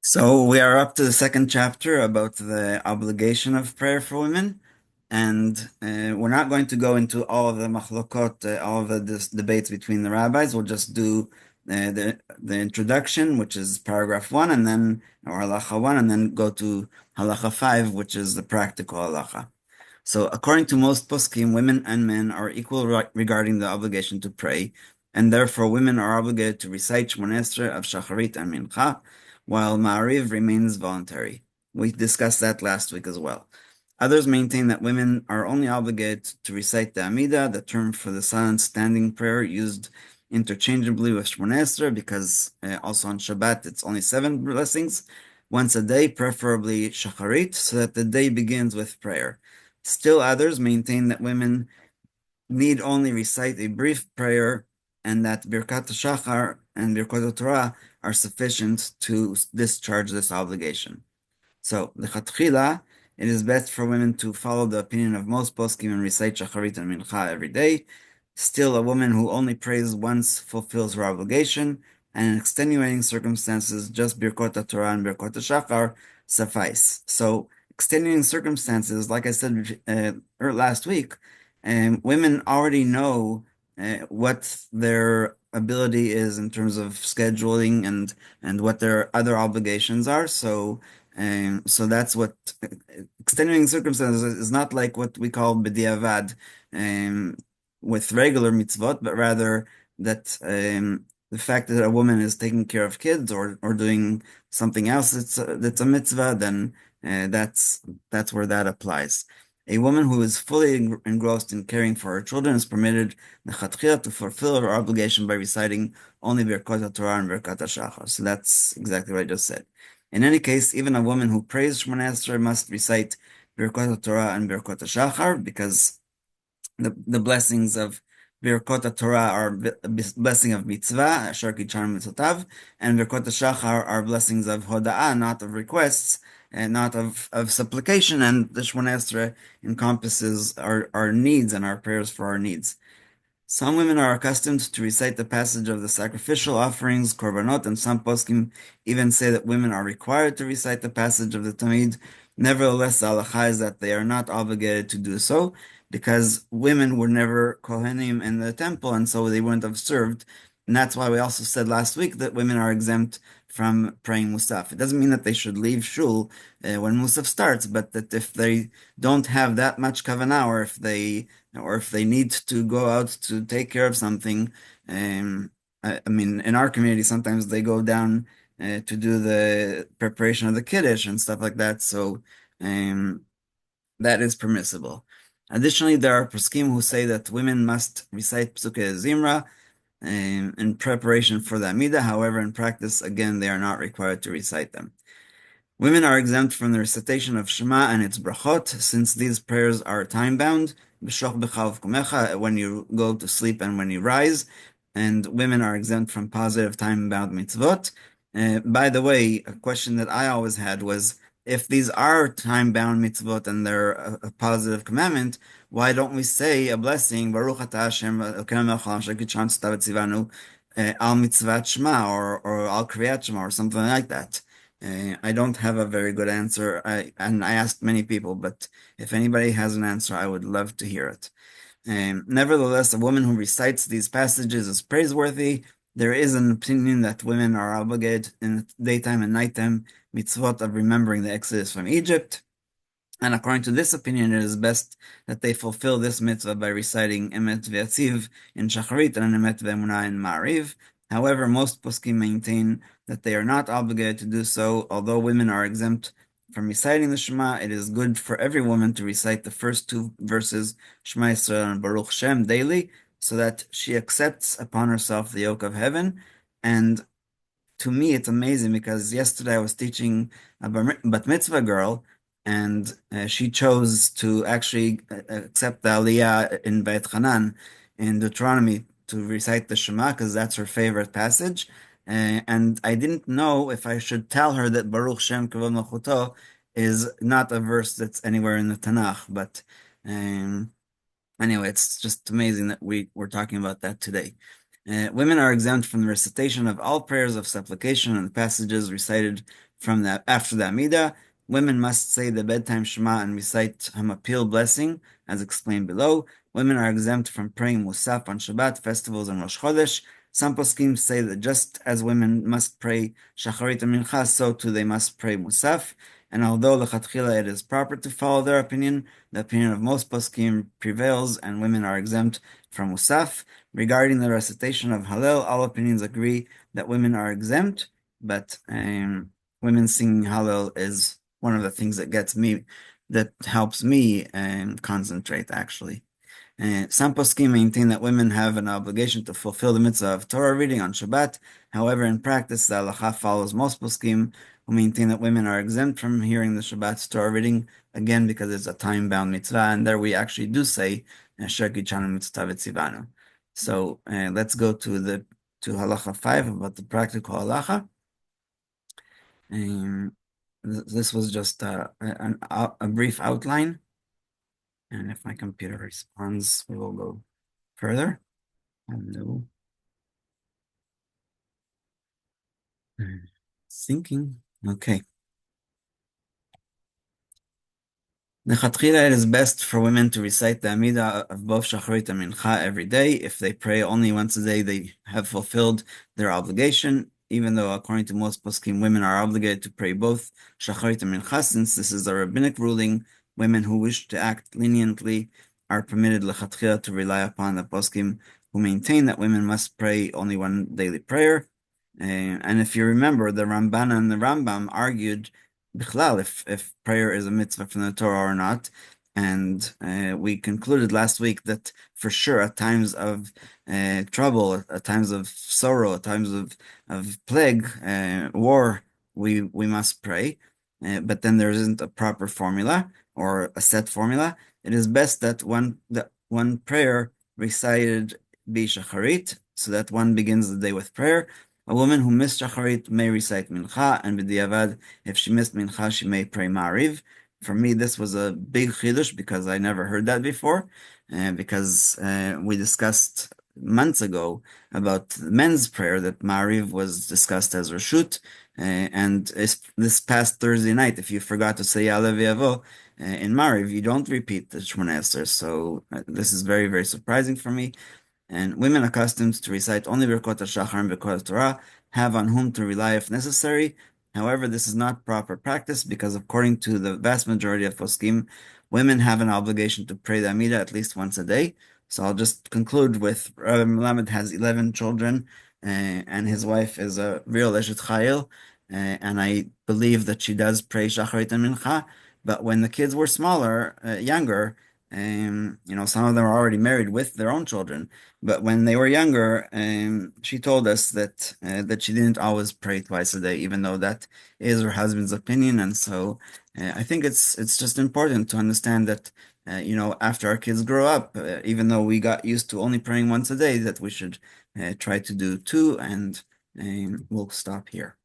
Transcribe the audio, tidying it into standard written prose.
So we are up to the second chapter about the obligation of prayer for women, and we're not going to go into all of the machlokot, all of the debates between the rabbis. We'll just do the introduction, which is paragraph one, and then or halacha one, and then go to halacha five, which is the practical halacha. So, according to most poskim, women and men are equal regarding the obligation to pray, and therefore women are obligated to recite Shmoneh Esrei of Shacharit and Mincha, while Ma'ariv remains voluntary. We discussed that last week as well. Others maintain that women are only obligated to recite the Amidah, the term for the silent standing prayer used interchangeably with Shmoneh Esrei, because also on Shabbat it's only 7 blessings, once a day, preferably Shacharit, so that the day begins with prayer. Still others maintain that women need only recite a brief prayer and that Birkat Shachar and Birkat Torah are sufficient to discharge this obligation. So, lechatchila, it is best for women to follow the opinion of most poskim and recite Shacharit and Mincha every day. Still, a woman who only prays once fulfills her obligation, and in extenuating circumstances, just Birkot Torah and Birkot Shachar suffice. So, extenuating circumstances, like I said last week, women already know what their ability is in terms of scheduling and what their other obligations are. So that's what extenuating circumstances is not like what we call b'diavad with regular mitzvot, but rather that the fact that a woman is taking care of kids or doing something else that's a mitzvah, then that's where that applies. A woman who is fully engrossed in caring for her children is permitted lechatchila to fulfill her obligation by reciting only Birkat Torah and Birkat Shachar. So that's exactly what I just said. In any case, even a woman who prays Shmoneh Esrei must recite Birkot Torah and Birkot Shachar because the blessings of Birkot Torah are blessing of mitzvah, Asher Kichar Mitzotav, and Birkot Shachar are blessings of hoda'ah, not of requests, and not of supplication, and the Shmoneh Esrei encompasses our needs and our prayers for our needs. Some women are accustomed to recite the passage of the sacrificial offerings, korbanot, and some poskim even say that women are required to recite the passage of the Tamid. Nevertheless, the halacha is that they are not obligated to do so because women were never kohanim in the temple, and so they wouldn't have served. And that's why we also said last week that women are exempt from praying Musaf. It doesn't mean that they should leave shul when Musaf starts, but that if they don't have that much kavanah, or if they need to go out to take care of something, I mean, in our community, sometimes they go down to do the preparation of the kiddush and stuff like that. So that is permissible. Additionally, there are poskim who say that women must recite Psukei Zimra in preparation for the Amidah. However, in practice, again, they are not required to recite them. Women are exempt from the recitation of Shema and its brachot, since these prayers are time-bound, b'shoch b'cha uvkumecha, when you go to sleep and when you rise, and women are exempt from positive time-bound mitzvot. By the way, a question that I always had was, if these are time-bound mitzvot and they're a positive commandment, why don't we say a blessing, Baruch atah Hashem Elokeinu melech haolam asher kitshanu tzitav v'tzivanu, al mitzvat Shema, or al kriyat Shema, or something like that? I don't have a very good answer. And I asked many people, but if anybody has an answer, I would love to hear it. Nevertheless, a woman who recites these passages is praiseworthy. There is an opinion that women are obligated in daytime and nighttime mitzvot of remembering the Exodus from Egypt. And according to this opinion, it is best that they fulfill this mitzvah by reciting Emet V'Yatziv in Shacharit and Emet V'Emunah in Ma'ariv. However, most poskim maintain that they are not obligated to do so. Although women are exempt from reciting the Shema, it is good for every woman to recite the first two verses, Shema Yisrael and Baruch Shem, daily, so that she accepts upon herself the yoke of heaven. And to me, it's amazing because yesterday I was teaching a bat mitzvah girl, and she chose to actually accept the Aliyah in Beit Hanan in Deuteronomy to recite the Shema because that's her favorite passage. And I didn't know if I should tell her that Baruch Shem Kavod Malchuto is not a verse that's anywhere in the Tanakh. But um, anyway, it's just amazing that we're talking about that today. Women are exempt from the recitation of all prayers of supplication and the passages recited from that after the Amidah. Women must say the bedtime Shema and recite Hamapil blessing, as explained below. Women are exempt from praying Musaf on Shabbat, festivals, and Rosh Chodesh. Some poskim say that just as women must pray Shacharit and Mincha, so too they must pray Musaf. And although lechatchila it is proper to follow their opinion, the opinion of most poskim prevails, and women are exempt from Musaf. Regarding the recitation of Hallel, all opinions agree that women are exempt, but women singing Hallel is one of the things that helps me concentrate, actually. Some poskim maintain that women have an obligation to fulfill the mitzvah of Torah reading on Shabbat. However, in practice, the halacha follows most poskim who maintain that women are exempt from hearing the Shabbat Torah reading, again, because it's a time-bound mitzvah, and there we actually do say, Asher kichanu mitzvah v'tzivanu. So let's go to halacha 5 about the practical halacha. This was just a brief outline. And if my computer responds, we will go further. Hello. Thinking. Okay. Lechatchila, it is best for women to recite the Amidah of both Shacharit and Mincha every day. If they pray only once a day, they have fulfilled their obligation, even though according to most poskim, women are obligated to pray both Shacharit and Mincha. Since this is a rabbinic ruling, women who wish to act leniently are permitted lechatchila to rely upon the poskim who maintain that women must pray only one daily prayer. And if you remember, the Ramban and the Rambam argued Bichlal, if prayer is a mitzvah from the Torah or not. And we concluded last week that for sure at times of trouble, at times of sorrow, at times of plague, war, we must pray. But then there isn't a proper formula or a set formula. It is best that one prayer recited be shacharit, so that one begins the day with prayer. A woman who missed shacharit may recite mincha, and b'diavad, if she missed mincha, she may pray ma'ariv. For me, this was a big chidush because I never heard that before, because we discussed months ago about men's prayer that ma'ariv was discussed as reshut, and this past Thursday night, if you forgot to say Ya'aleh v'yavo in ma'ariv, you don't repeat the Shmoneh Esrei. So this is very, very surprising for me. And women accustomed to recite only Birkot HaShachar and Birkot Torah have on whom to rely if necessary. However, this is not proper practice because according to the vast majority of poskim, women have an obligation to pray the Amidah at least once a day. So I'll just conclude with Rabbi Melamed has 11 children, and his wife is a real Eshet Chayil, and I believe that she does pray Shacharit and Mincha. But when the kids were smaller, younger, some of them are already married with their own children. But when they were younger, she told us that she didn't always pray twice a day, even though that is her husband's opinion. And so I think it's just important to understand that after our kids grow up, even though we got used to only praying once a day, that we should try to do two. And we'll stop here.